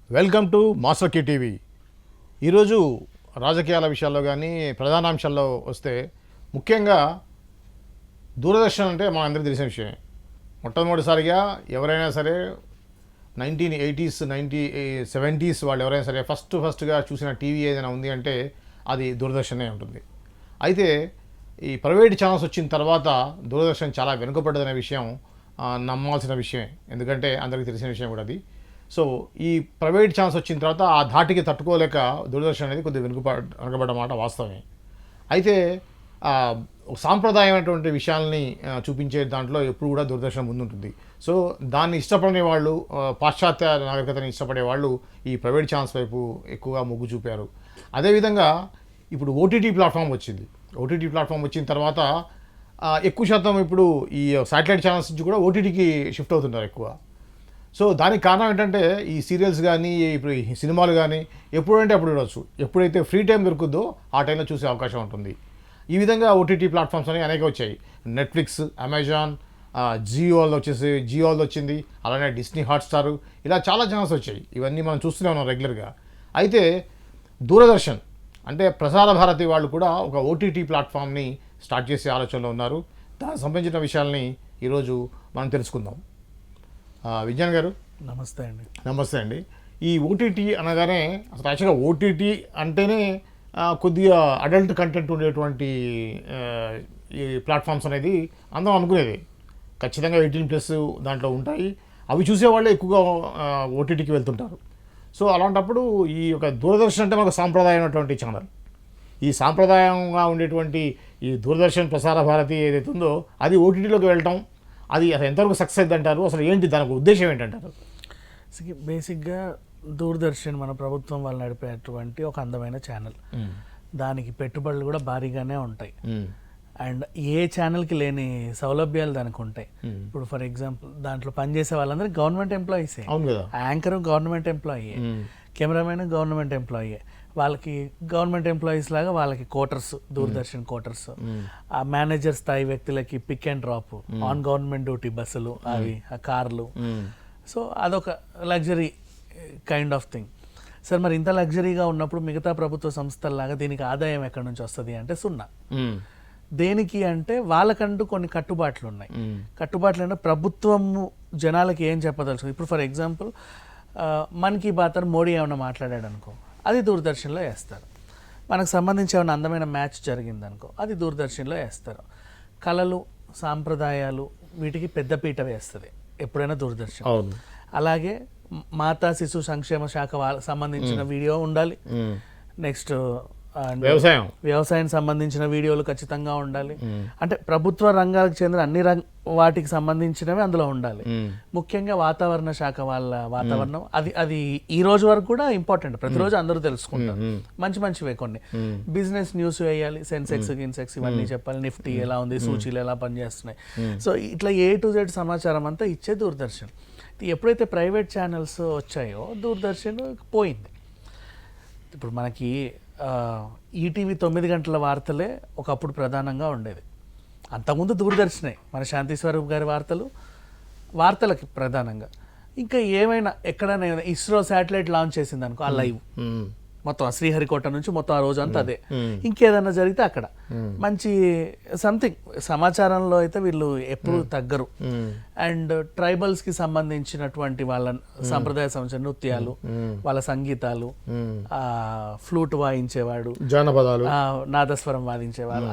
Welcome to master కి TV. ఈరోజు రాజకీయాల విషయాల్లో కానీ ప్రధానాంశాల్లో వస్తే ముఖ్యంగా దూరదర్శన్ అంటే మన అందరికీ తెలిసిన విషయమే. మొట్టమొదటిసారిగా ఎవరైనా సరే 1980s 70s వాళ్ళు ఎవరైనా సరే ఫస్ట్గా చూసిన టీవీ ఏదైనా ఉంది అంటే అది దూరదర్శనే ఉంటుంది. అయితే ఈ ప్రైవేట్ ఛానల్స్ వచ్చిన తర్వాత దూరదర్శన్ చాలా వెనుకబడ్డదనే విషయం నమ్మాల్సిన విషయమే, ఎందుకంటే అందరికీ తెలిసిన విషయం కూడా అది. సో ఈ ప్రైవేట్ ఛాన్స్ వచ్చిన తర్వాత ఆ ధాటికి తట్టుకోలేక దూరదర్శన్ అనేది కొద్దిగా వెనుకబడ్డ మాట వాస్తవమే. అయితే సాంప్రదాయమైనటువంటి విషయాల్ని చూపించే దాంట్లో ఎప్పుడు కూడా దూరదర్శన్ ముందుంటుంది. సో దాన్ని ఇష్టపడే వాళ్ళు, పాశ్చాత్య నాగరికతని ఇష్టపడే వాళ్ళు ఈ ప్రైవేట్ ఛాన్స్ వైపు ఎక్కువగా మొగ్గు చూపారు. అదేవిధంగా ఇప్పుడు ఓటీటీ ప్లాట్ఫామ్ వచ్చింది. ఓటీటీ ప్లాట్ఫామ్ వచ్చిన తర్వాత ఎక్కువ శాతం ఇప్పుడు ఈ శాటిలైట్ ఛానల్స్ నుంచి కూడా ఓటీటీకి షిఫ్ట్ అవుతున్నారు ఎక్కువ. సో దానికి కారణం ఏంటంటే ఈ సీరియల్స్ కానీ ఇప్పుడు ఈ సినిమాలు కానీ ఎప్పుడంటే అప్పుడు చూడవచ్చు, ఎప్పుడైతే ఫ్రీ టైం దొరుకుద్దో ఆ టైంలో చూసే అవకాశం ఉంటుంది. ఈ విధంగా ఓటీటీ ప్లాట్ఫామ్స్ అనేవి అనేక వచ్చాయి. నెట్ఫ్లిక్స్, అమెజాన్, జియోలో వచ్చింది, అలానే డిస్నీ హాట్స్టార్, ఇలా చాలా ఛానల్స్ వచ్చాయి. ఇవన్నీ మనం చూస్తూనే ఉన్నాం రెగ్యులర్గా. అయితే దూరదర్శన్ అంటే ప్రసార భారతి వాళ్ళు కూడా ఒక ఓటీటీ ప్లాట్ఫామ్ని స్టార్ట్ చేసే ఆలోచనలో ఉన్నారు. దానికి సంబంధించిన విషయాల్ని ఈరోజు మనం తెలుసుకుందాం. విజ్ఞాన్ గారు నమస్తే అండి. నమస్తే అండి. ఈ ఓటీటీ అనగానే అసలు యాక్చువల్గా ఓటీటీ అంటేనే కొద్దిగా అడల్ట్ కంటెంట్ ఉండేటువంటి ఈ ప్లాట్ఫామ్స్ అనేది అందరం అనుకునేది. ఖచ్చితంగా 18+ దాంట్లో ఉంటాయి. అవి చూసేవాళ్ళే ఎక్కువగా ఓటీటీకి వెళ్తుంటారు. సో అలాంటప్పుడు ఈ యొక్క దూరదర్శన్ అంటే మనకు సాంప్రదాయమైనటువంటి ఛానల్. ఈ సాంప్రదాయంగా ఉండేటువంటి ఈ దూరదర్శన్ ప్రసార భారతి ఏదైతే ఉందో అది ఓటీటీలోకి వెళ్ళటం, అది అసలు ఎంతవరకు సక్సెస్ అయింది అంటారు? అసలు ఏంటి దానికి ఉద్దేశం ఏంటంటారు? బేసిక్గా దూరదర్శన్ మన ప్రభుత్వం వాళ్ళు నడిపేటువంటి ఒక అందమైన ఛానల్. దానికి పెట్టుబడులు కూడా భారీగానే ఉంటాయి. అండ్ ఏ ఛానల్కి లేని సౌలభ్యాలు దానికి ఉంటాయి. ఇప్పుడు ఫర్ ఎగ్జాంపుల్ దాంట్లో పనిచేసే వాళ్ళందరూ గవర్నమెంట్ ఎంప్లాయీసే. యాంకర్ గవర్నమెంట్ ఎంప్లాయీయే, కెమెరామెన్ గవర్నమెంట్ ఎంప్లాయీయే. వాళ్ళకి గవర్నమెంట్ ఎంప్లాయీస్ లాగా వాళ్ళకి కోటర్స్, దూరదర్శన్ కోటర్స్. ఆ మేనేజర్ స్థాయి వ్యక్తులకి pick and drop, on government duty బస్సులు, అవి ఆ కార్లు. సో అదొక luxury kind of thing. Sir మరి ఇంత లగ్జరీగా ఉన్నప్పుడు మిగతా ప్రభుత్వ సంస్థల్లాగా దీనికి ఆదాయం ఎక్కడి నుంచి వస్తుంది అంటే సున్నా. దేనికి అంటే వాళ్ళకంటూ కొన్ని కట్టుబాట్లు ఉన్నాయి. కట్టుబాట్లు అంటే ప్రభుత్వము జనాలకి ఏం చెప్పదలుచు. ఇప్పుడు ఫర్ ఎగ్జాంపుల్ మన్ కీ బాత్ అని మోడీ ఏమైనా మాట్లాడాడు అనుకో, అది దూరదర్శన్లో వేస్తారు. మనకు సంబంధించి ఏమైనా అందమైన మ్యాచ్ జరిగిందనుకో అది దూరదర్శన్లో వేస్తారు. కళలు, సాంప్రదాయాలు వీటికి పెద్దపీట వేస్తుంది ఎప్పుడైనా దూరదర్శన్. అలాగే మాతా శిశు సంక్షేమ శాఖ సంబంధించిన వీడియో ఉండాలి. నెక్స్ట్ వ్యవసాయం సంబంధించిన వీడియోలు ఖచ్చితంగా ఉండాలి. అంటే ప్రభుత్వ రంగాలకు చెందిన అన్ని వాటికి సంబంధించినవి అందులో ఉండాలి. ముఖ్యంగా వాతావరణ శాఖ వాళ్ళ వాతావరణం అది ఈ రోజు వరకు కూడా ఇంపార్టెంట్. ప్రతిరోజు అందరూ తెలుసుకుంటారు. మంచివే కొన్ని. బిజినెస్ న్యూస్ వేయాలి, సెన్సెక్స్ గిన్సెక్స్ ఇవన్నీ చెప్పాలి, నిఫ్టీ ఎలా ఉంది, సూచీలు ఎలా పనిచేస్తున్నాయి. సో ఇట్లా A to Z సమాచారం అంతా ఇచ్చే దూరదర్శన్. ఎప్పుడైతే ప్రైవేట్ ఛానల్స్ వచ్చాయో దూరదర్శన్ పోయింది. ఇప్పుడు మనకి ఈటీవీ 9 గంటల వార్తలే ఒకప్పుడు ప్రధానంగా ఉండేది. అంతకుముందు దూరదర్శనే మన శాంతి స్వరూప్ గారి వార్తలకి ప్రధానంగా. ఇంకా ఏమైనా ఎక్కడైనా ఇస్రో శాటిలైట్ లాంచ్ చేసింది అనుకో, ఆ లైవ్ మొత్తం శ్రీహరికోట నుంచి మొత్తం ఆ రోజు అంతా అదే. ఇంకేదన్నా జరిగితే అక్కడ మంచి సంథింగ్ సమాచారంలో అయితే వీళ్ళు ఎప్పుడు తగ్గరు. అండ్ ట్రైబల్స్కి సంబంధించినటువంటి వాళ్ళ సంప్రదాయ సంబంధించిన నృత్యాలు, వాళ్ళ సంగీతాలు, ఫ్లూట్ వాయించేవాడు, జానపదాలు, నాదస్వరం వాదించేవాడు,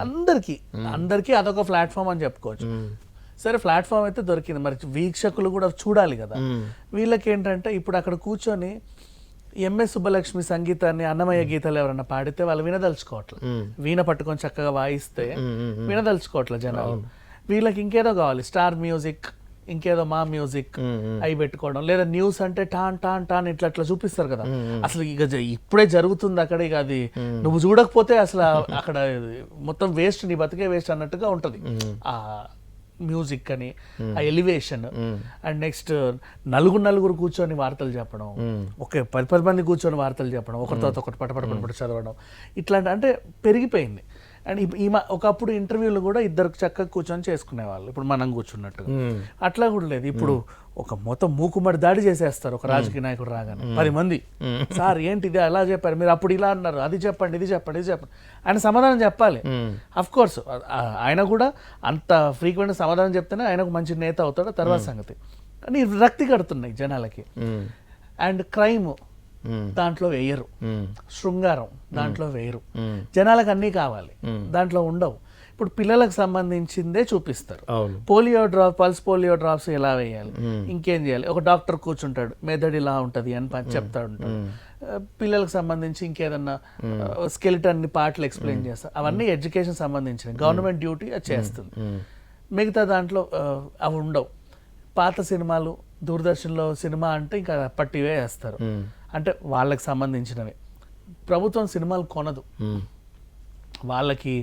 అందరికీ అదొక ప్లాట్ఫామ్ అని చెప్పుకోవచ్చు. సరే ప్లాట్ఫామ్ అయితే దొరికింది, మరి వీక్షకులు కూడా చూడాలి కదా. వీళ్ళకి ఏంటంటే ఇప్పుడు అక్కడ కూర్చొని MS సుబ్బలక్ష్మి సంగీతాన్ని, అన్నమయ్య గీతాలు ఎవరన్నా పాడితే వాళ్ళు వినదలుచుకోవట్లే. వీణ పట్టుకొని చక్కగా వాయిస్తే వినదలుచుకోవట్లే జనాలు. వీళ్ళకి ఇంకేదో కావాలి, స్టార్ మ్యూజిక్, ఇంకేదో మా మ్యూజిక్ అవి పెట్టుకోవడం. లేదా న్యూస్ అంటే టాన్ టాన్ టాన్ ఇట్లా చూపిస్తారు కదా. అసలు ఇక ఇప్పుడే జరుగుతుంది అక్కడ, ఇక అది నువ్వు చూడకపోతే అసలు అక్కడ మొత్తం వేస్ట్, నీ బతికే వేస్ట్ అన్నట్టుగా ఉంటుంది ఆ మ్యూజిక్ అని, ఆ ఎలివేషన్. అండ్ నెక్స్ట్ నలుగురు కూర్చొని వార్తలు చెప్పడం, ఒక 10 మంది కూర్చొని వార్తలు చెప్పడం, ఒకరితో ఒకటి పటపట చదవడం, ఇట్లాంటి అంటే పెరిగిపోయింది. అండ్ ఒకప్పుడు ఇంటర్వ్యూలు కూడా ఇద్దరు చక్కగా కూర్చొని చేసుకునేవాళ్ళు, ఇప్పుడు మనం కూర్చున్నట్టుగా. అట్లా కూడా లేదు, ఇప్పుడు ఒక మొత్తం మూకుమ్మడి దాడి చేసేస్తారు ఒక రాజకీయ నాయకుడు రాగానే 10 మంది. సార్ ఏంటి ఇది అలా చెప్పారు, మీరు అప్పుడు ఇలా అన్నారు, అది చెప్పండి ఇది చెప్పండి ఇది చెప్పండి. ఆయన సమాధానం చెప్పాలి. అఫ్ కోర్స్ ఆయన కూడా అంత ఫ్రీక్వెంట్ సమాధానం చెప్తేనే ఆయనకు మంచి నేత అవుతాడు, తర్వాత సంగతి. కానీ రక్తి కడుతున్నాయి జనాలకి. అండ్ క్రైమ్ దాంట్లో వేయరు, శృంగారం దాంట్లో వేయరు, జనాలకు అన్నీ కావాలి, దాంట్లో ఉండవు. ఇప్పుడు పిల్లలకు సంబంధించిందే చూపిస్తారు. Polio drop, pulse polio drops ఎలా వేయాలి, ఇంకేం చేయాలి, ఒక డాక్టర్ కూర్చుంటాడు మెథడ్ ఇలా ఉంటుంది అని చెప్తా ఉంటాడు. పిల్లలకు సంబంధించి ఇంకేదన్నా స్కెలిటన్ పార్ట్లు ఎక్స్ప్లెయిన్ చేస్తారు. అవన్నీ ఎడ్యుకేషన్ సంబంధించిన గవర్నమెంట్ డ్యూటీ అది చేస్తుంది. మిగతా దాంట్లో అవి ఉండవు. పాత సినిమాలు దూరదర్శన్లో సినిమా అంటే ఇంకా పట్టివే వేస్తారు, అంటే వాళ్ళకి సంబంధించినవి. ప్రభుత్వం సినిమాలు కొనదు, వాళ్ళకి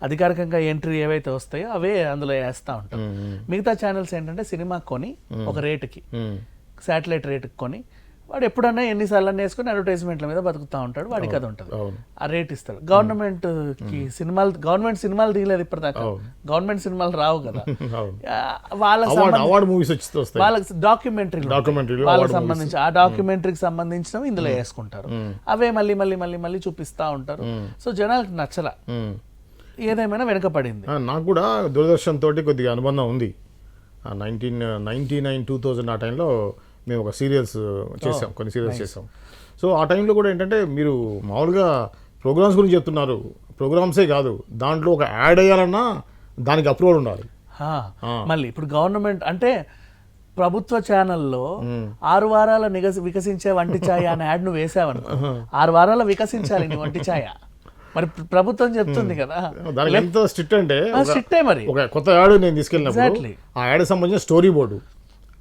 అధికారికంగా ఎంట్రీ ఏవైతే వస్తాయో అవే అందులో వేస్తూ ఉంటారు. మిగతా ఛానల్స్ ఏంటంటే సినిమా కొని ఒక రేటుకి, శాటిలైట్ రేటుకి కొని, వాడు ఎప్పుడన్నా ఎన్నిసార్లు వేసుకొని అడ్వర్టైజ్మెంట్ల మీద బతుకుతూ ఉంటాడు, వాడికి అది ఉంటుంది, ఆ రేట్ ఇస్తాడు. గవర్నమెంట్ సినిమాలు తీయలేదు ఇప్పటిదాకా, గవర్నమెంట్ సినిమాలు రావు కదా, వాళ్ళకి డాక్యుమెంటరీ వాళ్ళకి సంబంధించి ఆ డాక్యుమెంటరీకి సంబంధించినవి ఇందులో వేసుకుంటారు, అవే మళ్ళీ మళ్ళీ మళ్ళీ మళ్ళీ చూపిస్తూ ఉంటారు. సో జనాలకు నచ్చల, ఏదేమైనా వెనకపడింది. నాకు కూడా దూరదర్శన్ తోటి కొద్దిగా అనుబంధం ఉంది. 1999, 2000 ఆ టైంలో మేము ఒక సీరియల్స్ చేసాం, కొన్ని సీరియల్స్ చేసాం. సో ఆ టైంలో కూడా ఏంటంటే మీరు మామూలుగా ప్రోగ్రామ్స్ గురించి చెప్తున్నారు, ప్రోగ్రామ్సే కాదు, దాంట్లో ఒక యాడ్ వేయాలన్నా దానికి అప్రూవల్ ఉండాలి. మళ్ళీ ఇప్పుడు గవర్నమెంట్ అంటే ప్రభుత్వ ఛానల్లో 6 వారాల వికసించే వంటి ఛాయ అనే యాడ్ నువ్వు వేసావనుకో, 6 వారాల వికసించాలి నీ వంటి ఛాయ. మరి ప్రభుత్వం చెప్తుంది కదా, దానికి ఎంత స్ట్రిక్ట్ అంటే స్ట్రిక్టే. మరి ఒక కొత్త యాడ్ నేను తీసుకెళ్ళినప్పుడు ఆ యాడ్ సంబంధించిన స్టోరీ బోర్డు,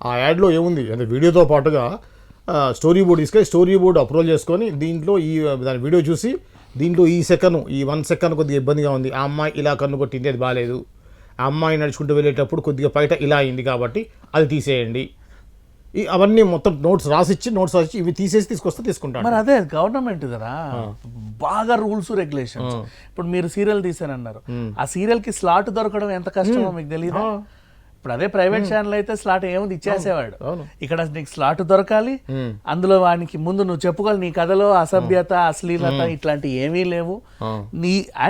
ఆ యాడ్లో ఏముంది అంటే వీడియోతో పాటుగా స్టోరీ బోర్డు తీసుకొని స్టోరీ బోర్డు అప్రూవల్ చేసుకొని దీంట్లో దాని వీడియో చూసి దీంట్లో ఈ 1 సెకండ్ కొద్దిగా ఇబ్బందిగా ఉంది, ఆ అమ్మాయి ఇలా కన్ను కొట్టింది అది బాగాలేదు, ఆ అమ్మాయి నడుచుకుంటూ వెళ్ళేటప్పుడు కొద్దిగా బయట ఇలా అయింది కాబట్టి అది తీసేయండి, అవన్నీ మొత్తం నోట్స్ రాసిచ్చి ఇవి తీసుకొస్తే తీసుకుంటాను. మరి అదే గవర్నమెంట్ కదా, బాగా రూల్స్ రెగ్యులేషన్స్. ఇప్పుడు మీరు సీరియల్ తీసానన్నారు, ఆ సీరియల్ కి స్లాట్ దొరకడం ఎంత కష్టమో మీకు తెలియదు. ఇప్పుడు అదే ప్రైవేట్ ఛానల్ అయితే స్లాట్ ఏముంది ఇచ్చేసేవాడు, ఇక్కడ నీకు స్లాట్ దొరకాలి, అందులో వానికి ముందు నువ్వు చెప్పుకోవాలి నీ కథలో అసభ్యత అశ్లీలత ఇట్లాంటి ఏమీ లేవు,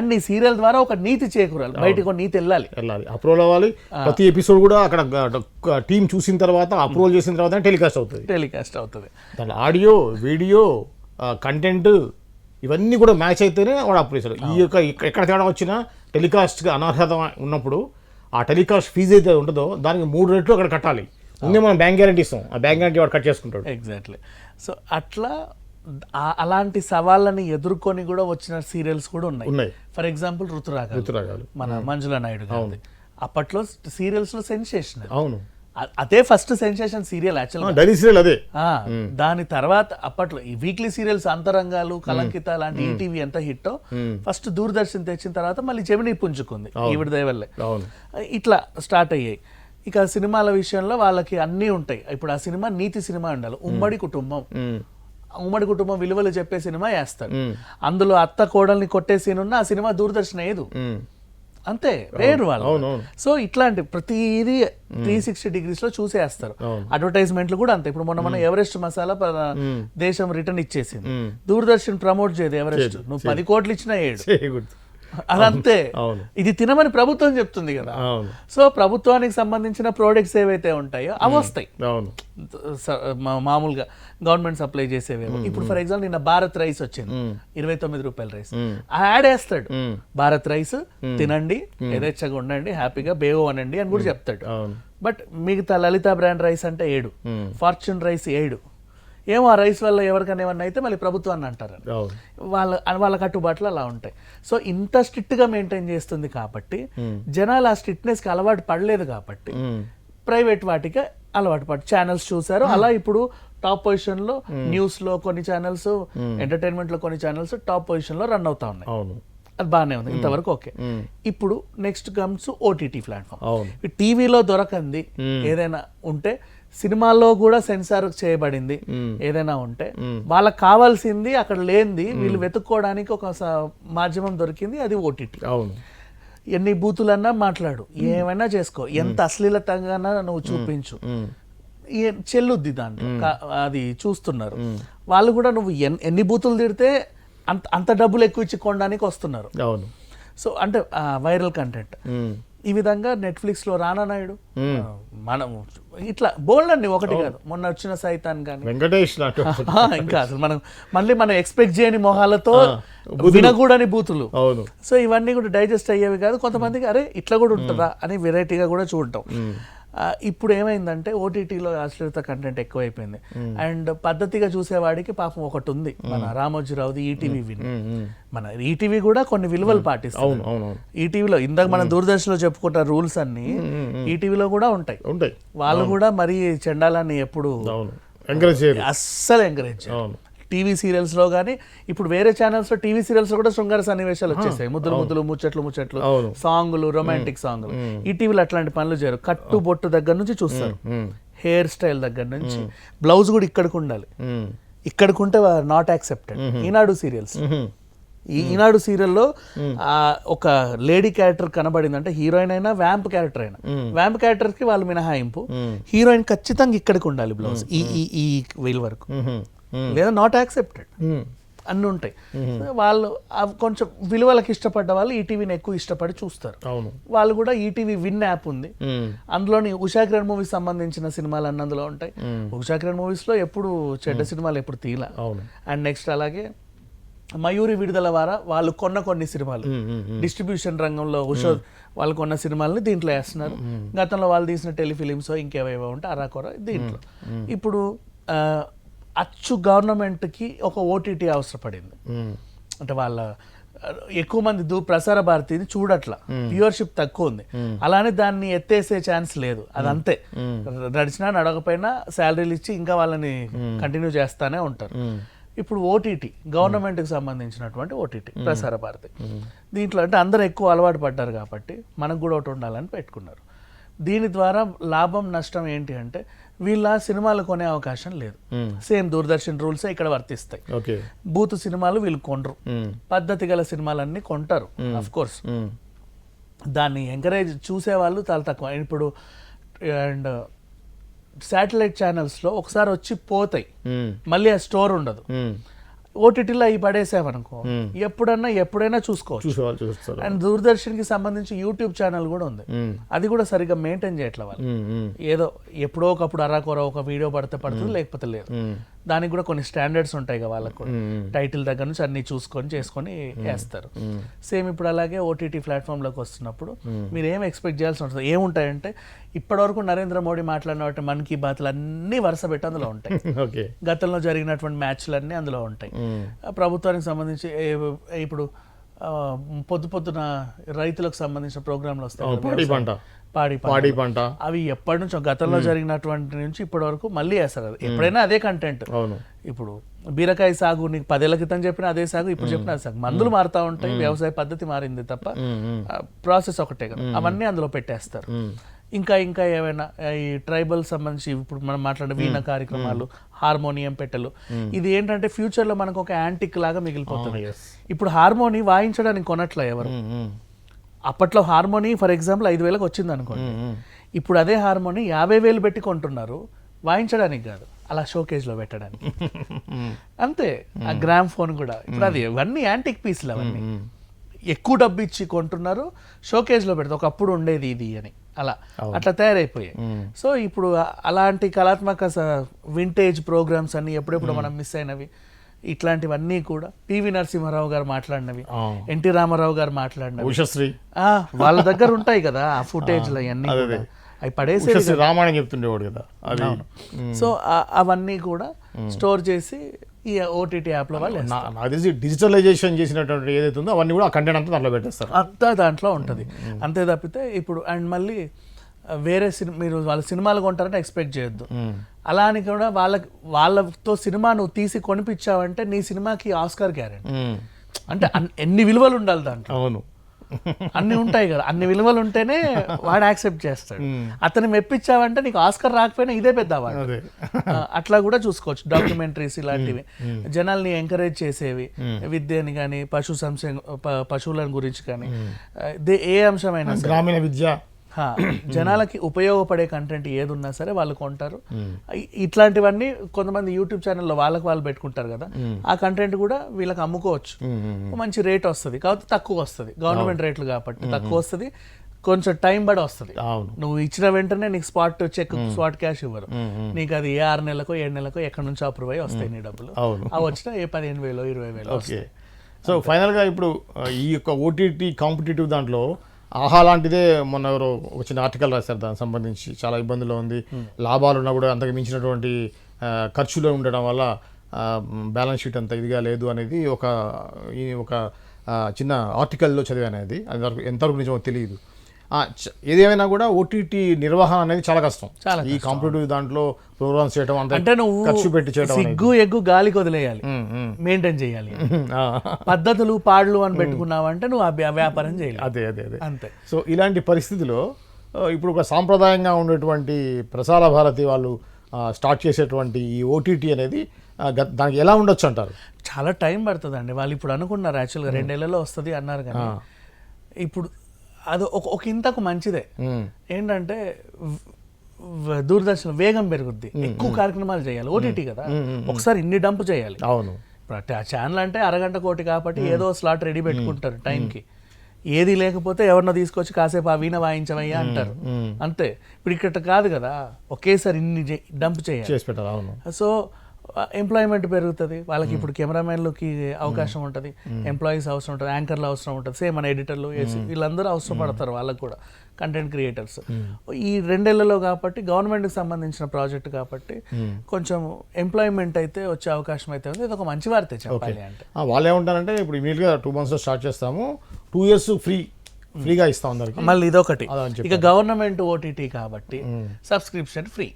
నీ సీరియల్ ద్వారా ఒక నీతి చేకూరాలి, బయటకు ఒక నీతి వెళ్ళాలి, అప్రూవల్ అవ్వాలి. ప్రతి ఎపిసోడ్ కూడా అక్కడ టీం చూసిన తర్వాత అప్రూవల్ చేసిన తర్వాత టెలికాస్ట్ అవుతుంది. దాని ఆడియో వీడియో కంటెంట్ ఇవన్నీ కూడా మ్యాచ్ అయితేనే వాడు అప్రూవ్ చేశాడు. ఈ యొక్క ఎక్కడ తేడా వచ్చినా టెలికాస్ట్గా అనర్హత ఉన్నప్పుడు ఆ టెలికాస్ట్ ఫీజు అయితే ఉంటుందో దానికి 3 రెట్లు అక్కడ కట్టాలి. ముందే మనం బ్యాంక్ గ్యారంటీ ఇస్తాం, ఆ బ్యాంక్ గ్యారంటీ వాడు కట్ చేసుకుంటాడు. ఎగ్జాక్ట్లీ. సో అట్లా అలాంటి సవాళ్ళని ఎదుర్కొని కూడా వచ్చిన సీరియల్స్ కూడా ఉన్నాయి. ఫర్ ఎగ్జాంపుల్ ఋతురాగాలు మన మంజులా నాయుడు గారు, అప్పట్లో సీరియల్స్ లో సెన్సేషన్. అవును, అదే ఫస్ట్ సెన్సేషన్ సీరియల్ యాక్చువల్గా, డైలీ సీరియల్ అదే. దాని తర్వాత అప్పట్లో ఈ వీక్లీ సీరియల్స్ అంతరంగాలు, కలంకిత లాంటి ఈటీవీ ఎంత హిట్టో ఫస్ట్ దూరదర్శన్ తెచ్చిన తర్వాత మళ్ళీ జెమినీ పుంజుకుంది ఈవిడ దయవల్లే. ఇట్లా స్టార్ట్ అయ్యాయి. ఇక సినిమాల విషయంలో వాళ్ళకి అన్నీ ఉంటాయి. ఇప్పుడు ఆ సినిమా నీతి సినిమా ఉండాలి, ఉమ్మడి కుటుంబం విలువలు చెప్పే సినిమా వేస్తాడు, అందులో అత్త కోడల్ని కొట్టే సీన్ ఉన్న ఆ సినిమా దూరదర్శన్ ఏదు, అంతే వేరు వాళ్ళు. సో ఇట్లాంటి ప్రతిదీ 360 degrees లో చూసేస్తారు. అడ్వర్టైజ్మెంట్లు కూడా అంతే. ఇప్పుడు మొన్న ఎవరెస్ట్ మసాలా దేశం రిటర్న్ ఇచ్చేసింది, దూరదర్శన్ ప్రమోట్ చేయదు ఎవరెస్ట్, నువ్వు 10 కోట్లు ఇచ్చినా 7, అదంతే. ఇది తినమని ప్రభుత్వం చెప్తుంది కదా. సో ప్రభుత్వానికి సంబంధించిన ప్రోడక్ట్స్ ఏవైతే ఉంటాయో అవి వస్తాయి మామూలుగా గవర్నమెంట్ సప్లై చేసేవేమో. ఇప్పుడు ఫర్ ఎగ్జాంపుల్ నిన్న భారత్ రైస్ వచ్చింది, 29 రూపాయల రైస్, ఆ యాడ్ వేస్తాడు, భారత్ రైస్ తినండి, యథేచ్ఛగా ఉండండి, హ్యాపీగా బేవో అనండి అని కూడా చెప్తాడు. బట్ మిగతా లలిత బ్రాండ్ రైస్ అంటే 7, ఫార్చ్యూన్ రైస్ 7. ఏమో ఆ రైస్ వల్ల ఎవరికైనా ఏమన్నా అయితే మళ్ళీ ప్రభుత్వాన్ని అంటారు, వాళ్ళ కట్టుబాట్లు అలా ఉంటాయి. సో ఇంత స్ట్రిక్ట్గా మెయింటైన్ చేస్తుంది కాబట్టి జనాలు ఆ స్ట్రిక్ట్నెస్కి అలవాటు పడలేదు కాబట్టి ప్రైవేట్ వాటికి అలవాటు పడి ఛానల్స్ చూసారు. అలా ఇప్పుడు టాప్ పొజిషన్లో న్యూస్లో కొన్ని ఛానల్స్, ఎంటర్టైన్మెంట్లో కొన్ని ఛానల్స్ టాప్ పొజిషన్లో రన్ అవుతా ఉన్నాయి. అది బాగానే ఉంది ఇంతవరకు, ఓకే. ఇప్పుడు నెక్స్ట్ కమ్స్ ఓటీటీ ప్లాట్ఫామ్. టీవీలో దొరకంది ఏదైనా ఉంటే సినిమాల్లో కూడా సెన్సార్ చేయబడింది ఏదైనా ఉంటే వాళ్ళకి కావాల్సింది అక్కడ లేనిది వీళ్ళు వెతుక్కోవడానికి ఒక మాధ్యమం దొరికింది, అది ఓటీటీ. అవును, ఎన్ని బూతులన్నా మాట్లాడు, ఏమైనా చేసుకో, ఎంత అశ్లీలతంగా నువ్వు చూపించు, చెల్లుద్ది దాంట్లో. అది చూస్తున్నారు వాళ్ళు కూడా. నువ్వు ఎన్ని బూతులు తిడితే అంత డబ్బులు ఎక్కువ ఇచ్చి కొనడానికి వస్తున్నారు. అవును. సో అంటే వైరల్ కంటెంట్. ఈ విధంగా నెట్ఫ్లిక్స్ లో రానా నాయుడు, మనం ఇట్లా బోల్డ్ అండి, ఒకటి కాదు. మొన్న వచ్చిన సైతాన్ కానీ వెంకటేష్ ఇంకా అసలు మనం ఎక్స్పెక్ట్ చేయని మొహాలతో వినకూడని బూతులు. అవును. సో ఇవన్నీ కూడా డైజెస్ట్ అయ్యేవి కాదు. కొంతమందికి అరే ఇట్లా కూడా ఉంటుందా అని వెరైటీగా కూడా చూడటం. ఇప్పుడు ఏమైందంటే ఓటీటీలో అశ్లీలత కంటెంట్ ఎక్కువైపోయింది. అండ్ పద్ధతిగా చూసేవాడికి పాపం ఒకటి ఉంది, మన రామోజీరావుది ఈటీవీ విన్. మన ఈటీవీ కూడా కొన్ని విలువలు పాటిస్తుంది. ఈటీవీలో ఇందాక మనం దూరదర్శన్లో చెప్పుకుంటారు రూల్స్ అన్ని, ఈటీవీలో కూడా ఉంటాయి. వాళ్ళు కూడా మరీ చెండాలని ఎప్పుడు అస్సలు ఎంకరేజ్. టీవీ సీరియల్స్ లో కానీ ఇప్పుడు వేరే ఛానల్స్ లో టీవీ సీరియల్స్ లో కూడా శృంగార సన్నివేశాలు వచ్చేసాయి. ముద్దులు ముచ్చట్లు సాంగులు, రొమాంటిక్ సాంగులు. ఈ టీవీలో అట్లాంటి పనులు చేయరు. కట్టు బొట్టు దగ్గర నుంచి చూస్తారు, హెయిర్ స్టైల్ దగ్గర నుంచి, బ్లౌజ్ కూడా ఇక్కడికి ఉండాలి, ఇక్కడికి ఉంటే నాట్ యాక్సెప్టెడ్. ఈనాడు సీరియల్స్, ఈనాడు సీరియల్లో ఒక లేడీ క్యారెక్టర్ కనబడింది అంటే హీరోయిన్ అయినా వ్యాంప్ క్యారెక్టర్ అయినా, వ్యాంప్ క్యారెక్టర్ కి వాళ్ళు మినహాయింపు, హీరోయిన్ ఖచ్చితంగా ఇక్కడికి ఉండాలి బ్లౌజ్, ఈ వీల్ వరకు, లేదా నాట్ యాక్సెప్టెడ్ అన్నీ ఉంటాయి. వాళ్ళు కొంచెం విలువలకు ఇష్టపడ్డ వాళ్ళు ఈటీవీని ఎక్కువ ఇష్టపడి చూస్తారు. వాళ్ళు కూడా ఈటీవీ విన్ యాప్ ఉంది, అందులోని ఉషా కిరణ్ మూవీస్ సంబంధించిన సినిమాలు అన్నీ అందులో ఉంటాయి. ఉషా కిరణ్ మూవీస్ లో ఎప్పుడు చెడ్డ సినిమాలు ఎప్పుడు తీల. అండ్ నెక్స్ట్ అలాగే మయూరి విడుదల వారా వాళ్ళు కొన్ని సినిమాలు డిస్ట్రిబ్యూషన్ రంగంలో వాళ్ళు కొన్న సినిమాలని దీంట్లో వేస్తున్నారు. గతంలో వాళ్ళు తీసిన టెలిఫిలిమ్స్ ఇంకేవేవో ఉంటే అరాకొర దీంట్లో. ఇప్పుడు అచ్చు గవర్నమెంట్కి ఒక ఓటీటీ అవసరపడింది. అంటే వాళ్ళ ఎక్కువ మంది ప్రసార భారతిని చూడట్లా, వ్యూవర్షిప్ తక్కువ ఉంది. అలానే దాన్ని ఎత్తేసే ఛాన్స్ లేదు. అదంతే, నడిచినా నడవకపోయినా శాలరీలు ఇచ్చి ఇంకా వాళ్ళని కంటిన్యూ చేస్తానే ఉంటారు. ఇప్పుడు ఓటీటీ గవర్నమెంట్కి సంబంధించినటువంటి ఓటీటీ ప్రసార భారతి, దీంట్లో అంటే అందరూ ఎక్కువ అలవాటు పడ్డారు కాబట్టి మనకు కూడా ఒకటి ఉండాలని పెట్టుకున్నారు. దీని ద్వారా లాభం నష్టం ఏంటి అంటే వీళ్ళ సినిమాలు కొనే అవకాశం లేదు. సేమ్ దూరదర్శన్ రూల్సే ఇక్కడ వర్తిస్తాయి. బూత్ సినిమాలు వీళ్ళు కొనరు, పద్ధతి గల సినిమాలన్నీ కొంటారు. అఫ్ కోర్స్ దాన్ని ఎంకరేజ్ చూసేవాళ్ళు చాలా తక్కువ. ఇప్పుడు అండ్ శాటిలైట్ ఛానల్స్లో ఒకసారి వచ్చి పోతాయి, మళ్ళీ ఆ స్టోర్ ఉండదు. ఓటీటీలో అవి పడేసామనుకో ఎప్పుడైనా చూసుకోవచ్చు. అండ్ దూరదర్శన్ కి సంబంధించి యూట్యూబ్ ఛానల్ కూడా ఉంది, అది కూడా సరిగ్గా మెయింటైన్ చేయట్ల వాళ్ళు. ఏదో ఎప్పుడో ఒకప్పుడు అరాకొర ఒక వీడియో పడుతుంది, లేకపోతే లేదు. దానికి కూడా కొన్ని స్టాండర్డ్స్ ఉంటాయి కదా వాళ్ళకు కూడా. టైటిల్ దగ్గర నుంచి అన్ని చేసుకొని వేస్తారు. సేమ్ ఇప్పుడు అలాగే ఓటీటీ ప్లాట్ఫామ్లోకి వస్తున్నప్పుడు మీరు ఏం ఎక్స్పెక్ట్ చేయాల్సి ఉంటుంది, ఏముంటాయంటే ఇప్పటివరకు నరేంద్ర మోడీ మాట్లాడిన మన్ కీ బాత్లు అన్ని వరుస పెట్టి అందులో ఉంటాయి. గతంలో జరిగినటువంటి మ్యాచ్లు అన్నీ అందులో ఉంటాయి. ప్రభుత్వానికి సంబంధించి ఇప్పుడు పొద్దున రైతులకు సంబంధించిన ప్రోగ్రాంలు వస్తాయి, పాడి పంట, అవి ఎప్పటి నుంచో గతంలో జరిగినటువంటి నుంచి ఇప్పటి వరకు మళ్ళీ వేస్తారు. ఎప్పుడైనా అదే కంటెంట్. ఇప్పుడు బీరకాయ సాగు నీకు 10 ఏళ్ల క్రితం చెప్పిన అదే సాగు, ఇప్పుడు చెప్పిన అదే సాగు. మందులు మారుతూ ఉంటాయి, వ్యవసాయ పద్ధతి మారింది తప్ప ప్రాసెస్ ఒకటే కదా. అవన్నీ అందులో పెట్టేస్తారు. ఇంకా ఏమైనా ఈ ట్రైబల్ సంబంధించి ఇప్పుడు మనం మాట్లాడే వీణ కార్యక్రమాలు, హార్మోనియం పెట్టెలు, ఇది ఏంటంటే ఫ్యూచర్ లో మనకు ఒక యాంటిక్ లాగా మిగిలిపోతుంది. ఇప్పుడు హార్మోని వాయించడానికి కొనట్లే ఎవరు. అప్పట్లో హార్మోని ఫర్ ఎగ్జాంపుల్ 5,000కి వచ్చింది అనుకోండి, ఇప్పుడు అదే హార్మోని 50,000 పెట్టి కొంటున్నారు, వాయించడానికి కాదు, అలా షోకేజ్ లో పెట్టడానికి. అంతే. ఆ గ్రామ్ ఫోన్ కూడా ఇప్పుడు అది ఇవన్నీ యాంటిక్ పీస్లు, అవన్నీ ఎక్కువ డబ్బు ఇచ్చి కొంటున్నారు, షోకేజ్ లో పెడతారు. ఒకప్పుడు ఉండేది ఇది అని అట్లా తయారైపోయాయి. సో ఇప్పుడు అలాంటి కళాత్మక వింటేజ్ ప్రోగ్రామ్స్ అన్ని ఎప్పుడెప్పుడు మనం మిస్ అయినవి, ఇట్లాంటివన్నీ కూడా పివి నరసింహారావు గారు మాట్లాడినవి, ఎన్టీ రామారావు గారు మాట్లాడినవి, వాళ్ళ దగ్గర ఉంటాయి కదా ఆ ఫుటేజ్లు అవన్నీ, అవి పడేసి రామాయణం చెప్తుండేవాడు కదా. సో అవన్నీ కూడా స్టోర్ చేసి ఈ ఓటీటీ యాప్లో వాళ్ళు డిజిటలైజేషన్ చేసినటువంటి ఏదైతే ఉందో అవన్నీ కూడా ఆ కంటెంట్ అంతా దాంట్లో పెట్టేస్తారు. అంతా దాంట్లో ఉంటుంది. అంతే తప్పితే ఇప్పుడు అండ్ మళ్ళీ వేరే మీరు వాళ్ళ సినిమాలు కొంటారంటే ఎక్స్పెక్ట్ చేయొద్దు. అలా అని కూడా వాళ్ళతో సినిమా నువ్వు తీసి కొనిపించావంటే నీ సినిమాకి ఆస్కార్ గ్యారెంటీ. అంటే ఎన్ని విలువలు ఉండాలి దాంట్లో. అవును, అన్ని ఉంటాయి కదా, అన్ని విలువలు ఉంటేనే వాడు యాక్సెప్ట్ చేస్తాడు. అతను మెప్పించావంటే నీకు ఆస్కర్ రాకపోయినా ఇదే పెద్ద అవార్డు. అదే అట్లా కూడా చూసుకోవచ్చు. డాక్యుమెంటరీస్ ఇలాంటివి జనాల్ని ఎంకరేజ్ చేసేవి, విద్యని కానీ పశువుల గురించి కానీ ఏ అంశమైనా సరే, గ్రామీణ విద్య, జనాలకి ఉపయోగపడే కంటెంట్ ఏది ఉన్నా సరే వాళ్ళు కొంటారు. ఇట్లాంటివన్నీ కొంతమంది యూట్యూబ్ ఛానల్లో వాళ్ళు పెట్టుకుంటారు కదా, ఆ కంటెంట్ కూడా వీళ్ళకి అమ్ముకోవచ్చు. మంచి రేట్ వస్తుంది, కాబట్టి తక్కువ వస్తుంది. గవర్నమెంట్ రేట్లు కాబట్టి తక్కువ వస్తుంది, కొంచెం టైం పడి వస్తుంది. నువ్వు ఇచ్చిన వెంటనే నీకు స్పాట్ చెక్, స్పాట్ క్యాష్ ఇవ్వరు. నీకు అది ఏ 6 నెలలకో 7 నెలలకో ఎక్కడి నుంచి అప్రూవ్ అయ్యి వస్తాయి నీ డబ్బులు. అవి వచ్చినా ఏ 15,000 20,000 వస్తాయి. సో ఫైనల్గా ఇప్పుడు ఈ యొక్క ఓటీటీ కాంపిటేటివ్ దాంట్లో ఆహా లాంటిదే మొన్న ఎవరో ఒక చిన్న ఆర్టికల్ రాశారు, దానికి సంబంధించి చాలా ఇబ్బందులు ఉంది, లాభాలు ఉన్నా కూడా అంతకు మించినటువంటి ఖర్చులు ఉండడం వల్ల బ్యాలెన్స్ షీట్ అంత ఇదిగా లేదు అనేది ఒక చిన్న ఆర్టికల్లో చదివాను. అది ఎంతవరకు నిజమో తెలియదు. ఏదేమైనా కూడా ఓటీటీ నిర్వహణ అనేది చాలా కష్టం. ఈ కాంపిటేటివ్ దాంట్లో ప్రోగ్రామ్స్ చేయడం అంటే నువ్వు ఖర్చు పెట్టి చేయడం, సిగ్గు ఎగ్గు గాలికి వదిలేయాలి, మెయింటైన్ చేయాలి. పద్ధతులు పాడులు అని పెట్టుకున్నావంటే నువ్వు ఆ వ్యాపారం చేయాలి. అదే అదే అదే అంతే. సో ఇలాంటి పరిస్థితిలో ఇప్పుడు ఒక సాంప్రదాయంగా ఉండేటువంటి ప్రసార భారతి వాళ్ళు స్టార్ట్ చేసేటువంటి ఈ ఓటీటీ అనేది దానికి ఎలా ఉండొచ్చు అంటారు? చాలా టైం పడుతుందండి. వాళ్ళు ఇప్పుడు అనుకున్నారు యాక్చువల్గా 2 నెలల్లో వస్తుంది అన్నారు, కానీ ఇప్పుడు అది ఒక ఇంతకు మంచిదే. ఏంటంటే దూరదర్శన్ వేగం పెరుగుద్ది, ఎక్కువ కార్యక్రమాలు చేయాలి. ఓటీటీ కదా, ఒకసారి ఇన్ని డంప్ చేయాలి. అవును, ఇప్పుడు ఆ ఛానల్ అంటే అరగంట కోటి కాబట్టి ఏదో స్లాట్ రెడీ పెట్టుకుంటారు టైంకి. ఏది లేకపోతే ఎవరినో తీసుకొచ్చి కాసేపు ఆ వీణ వాయించవయ్యా అంటారు, అంతే. ఇప్పుడు ఇక్కడ కాదు కదా, ఒకేసారి ఇన్ని డంప్ చేయాలి. సో ఎంప్లాయ్మెంట్ పెరుగుతుంది వాళ్ళకి. ఇప్పుడు కెమెరామెన్లకి అవకాశం ఉంటుంది, ఎంప్లాయీస్ అవసరం ఉంటుంది, యాంకర్లు అవసరం ఉంటుంది, సేమ్ మన ఎడిటర్లు వీళ్ళందరూ అవసరం పడతారు వాళ్ళకు కూడా, కంటెంట్ క్రియేటర్స్. ఈ 2 నెలల్లో కాబట్టి గవర్నమెంట్కి సంబంధించిన ప్రాజెక్ట్ కాబట్టి కొంచెం ఎంప్లాయ్మెంట్ అయితే వచ్చే అవకాశం అయితే ఉంది. ఇది ఒక మంచి వార్త చెప్పాలి అంటే. వాళ్ళు ఏమంటారంటే ఇప్పుడు ఇమీడియట్గా 2 monthsలో స్టార్ట్ చేస్తాము, 2 years ఫ్రీగా ఇస్తాం అందరికి. మళ్ళీ ఇదొకటి, ఇక గవర్నమెంట్ ఓటీటీ కాబట్టి సబ్స్క్రిప్షన్ ఫ్రీ.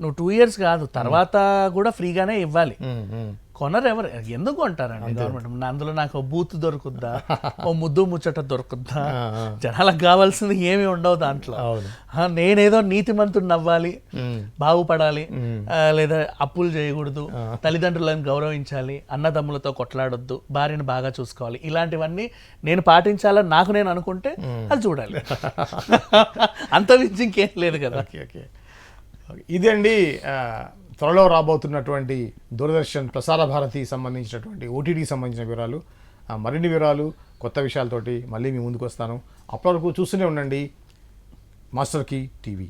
నువ్వు 2 years కాదు, తర్వాత కూడా ఫ్రీగానే ఇవ్వాలి. కొనరు ఎవరు, ఎందుకు కొంటారండి గవర్నమెంట్? అందులో నాకు బూత్ దొరుకుద్దా, ఓ ముద్దు ముచ్చట దొరుకుద్దా? జనాలకు కావాల్సింది ఏమి ఉండవు దాంట్లో. నేనేదో నీతిమంతుడు నవ్వాలి, బాగుపడాలి, లేదా అప్పులు చేయకూడదు, తల్లిదండ్రులను గౌరవించాలి, అన్నదమ్ములతో కొట్లాడొద్దు, భార్యను బాగా చూసుకోవాలి, ఇలాంటివన్నీ నేను పాటించాలని నేను అనుకుంటే అది చూడాలి. అంత మించి ఇంకేం లేదు కదా. ఇదండి త్వరలో రాబోతున్నటువంటి దూరదర్శన్ ప్రసార భారతి సంబంధించినటువంటి ఓటీటీకి సంబంధించిన వివరాలు. మరిన్ని వివరాలు కొత్త విషయాలతోటి మళ్ళీ మీ ముందుకు వస్తాను. అప్పటి వరకు చూస్తూనే ఉండండి మాస్టర్ కీ టీవీ.